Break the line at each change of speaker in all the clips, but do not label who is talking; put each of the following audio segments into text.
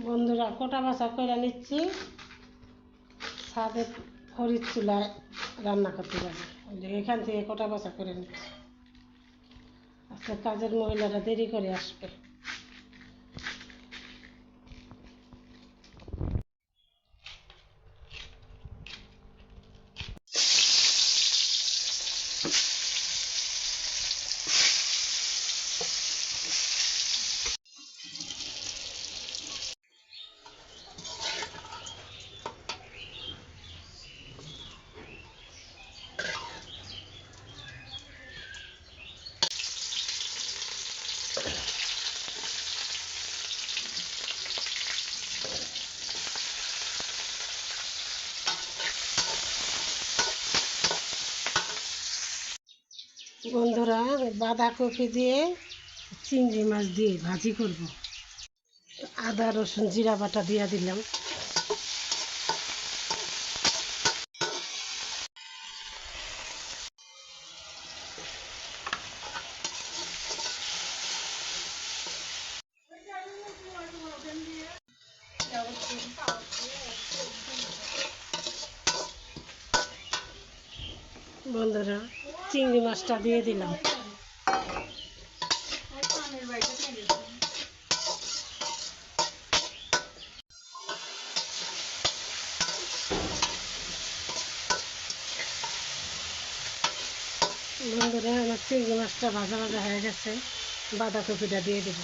বন্ধুরা কোটা বাছা করে নিচ্ছি, ছাদে খড়ির চুলায় রান্না করতে যাবে। এখান থেকে কোটা বাছা করে নিচ্ছি, আজকে কাজের মহিলারা দেরি করে আসবে। বন্ধুরা বাঁধাকপি দিয়ে চিংড়ি মাছ দিয়ে ভাজি করব। আদা রসুন জিরা বাটা দিয়ে দিলাম। বন্ধুরা চিংড়ি মাছটা দিয়ে দিলাম। বন্ধুরা আমার চিংড়ি মাছটা ভাজা ভাজা হয়ে গেছে, বাঁধাকপিটা দিয়ে দেব।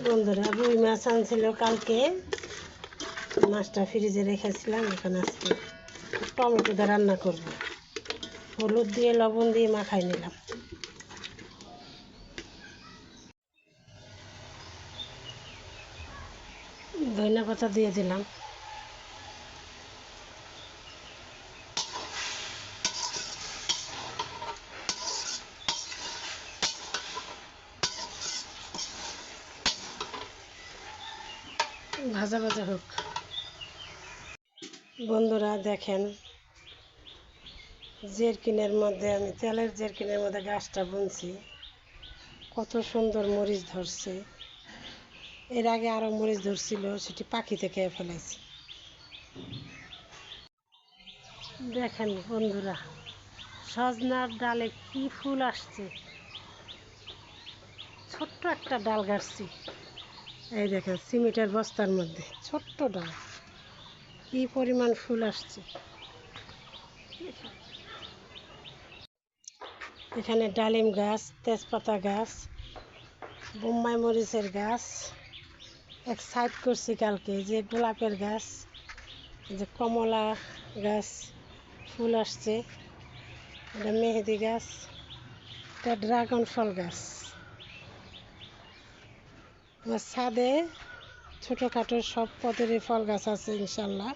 বন্ধুরা রুই মাছ আনছিল কালকে, মাছটা ফ্রিজে রেখেছিলাম। এখন আজকে টমেটো দিয়ে রান্না করব, হলুদ দিয়ে লবণ দিয়ে মাখাই নিলাম। ধনিয়া পাতা দিয়ে দিলাম। ভাজা ভাজা হোক। বন্ধুরা দেখেন, জেরকিনের মধ্যে আমি তেলের জেরকিনের মধ্যে গাছটা বুনছি, কত সুন্দর মরিচ ধরছে। এর আগে আরও মরিচ ধরছিল, সেটি পাখিতে খেয়ে ফেলাইছে। দেখেন বন্ধুরা, সজনার ডালে কি ফুল আসছে। ছোট্ট একটা ডাল গাছছি, এই দেখেন সিমেন্টের বস্তার মধ্যে ছোট্ট ডাল, কি পরিমাণ ফুল আসছে। এখানে ডালিম গাছ, তেজপাতা গাছ, বোম্বাই মরিচের গাছ, এক সাইড করছি কালকে, যে গোলাপের গাছ, যে কমলা গাছ ফুল আসছে, এটা মেহেদি গাছ, এটা ড্রাগন ফল গাছ। আমার ছাদে ছোটোখাটো সব পদেরই ফল গাছ আছে ইনশাল্লাহ।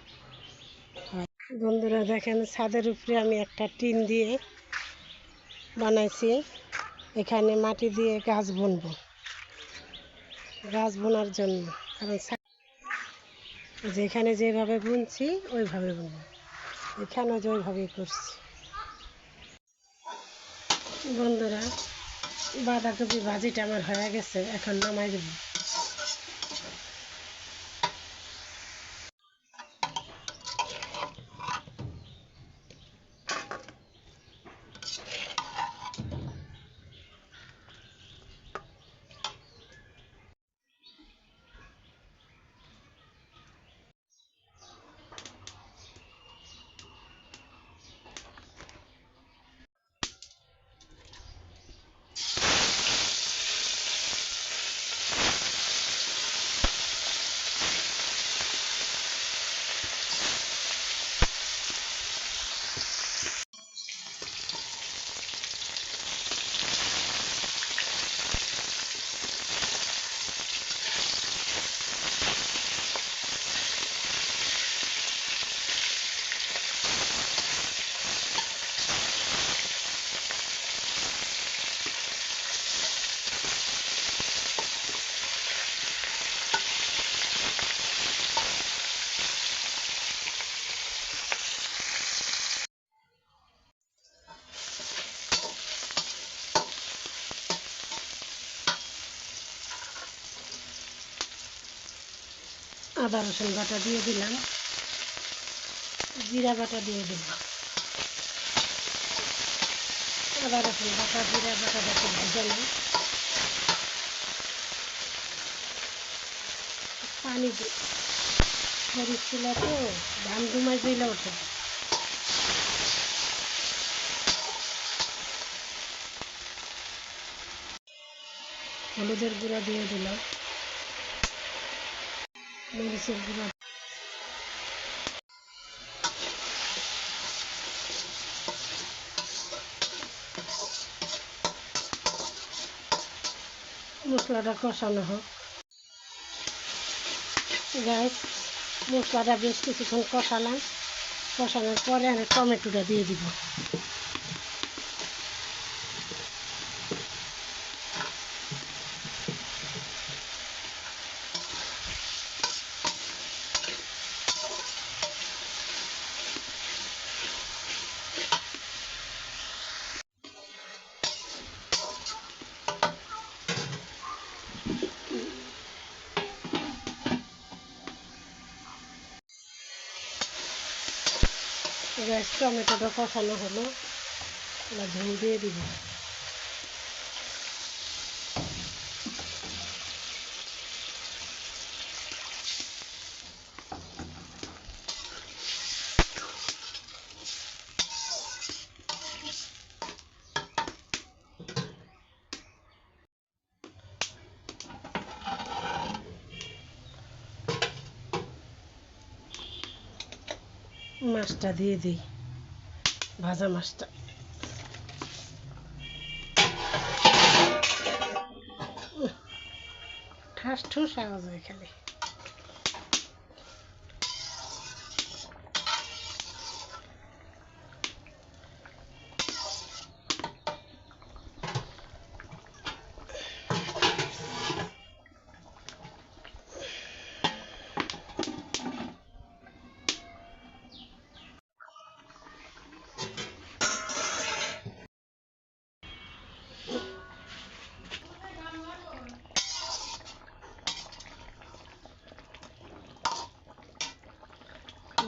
বন্ধুরা দেখেন, ছাদের উপরে আমি একটা টিন দিয়ে বানাইছি, এখানে মাটি দিয়ে গাছ বুনবো, গাছ বোনার জন্য। কারণ যেখানে যেভাবে বুনছি ওইভাবে বুনবো, এখানেও যে ওইভাবেই করছি। বন্ধুরা বাঁধাকপি ভাজিটা আমার হয়ে গেছে, এখন নামাই দেব। আদা রসুন বাটা দিয়ে দিলাম, জিরা বাটা দিয়ে দিলাম। আদা রসুন বাটা জিরা বাটাটা খুব ভেজে নিই। পানি দিই, মরিচ ছিল তো ধান ধুমাই দিলে ওঠে। হলুদের গুঁড়া দিয়ে দিলাম, মরিচের গুঁড়া, মশলাটা কষানো হোক। গাইস, মশলাটা বেশ কিছুক্ষণ কষানোর পরে আমি টমেটোটা দিয়ে দিব। গ্যাস টমেটোটা কষানো হলো, এবার ঝোল দিয়ে দিব। মাছটা দিয়ে দিই, ভাজা মাছটা। ঠাস ঠুস আওয়াজ হয় খালি।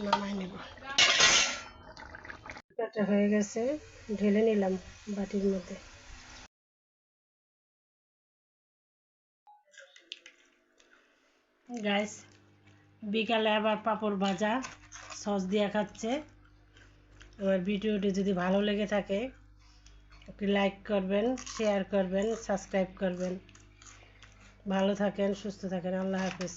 নামাই নেব। কাটা হয়ে গেছে, ঢেলে নিলাম বাটির মধ্যে। গাইস, বিকালে আবার পাঁপড় ভাজা সস দিয়ে খাচ্ছে। আমার ভিডিওটি যদি ভালো লেগে থাকে একটি লাইক করবেন, শেয়ার করবেন, সাবস্ক্রাইব করবেন। ভালো থাকেন, সুস্থ থাকেন। আল্লাহ হাফেজ।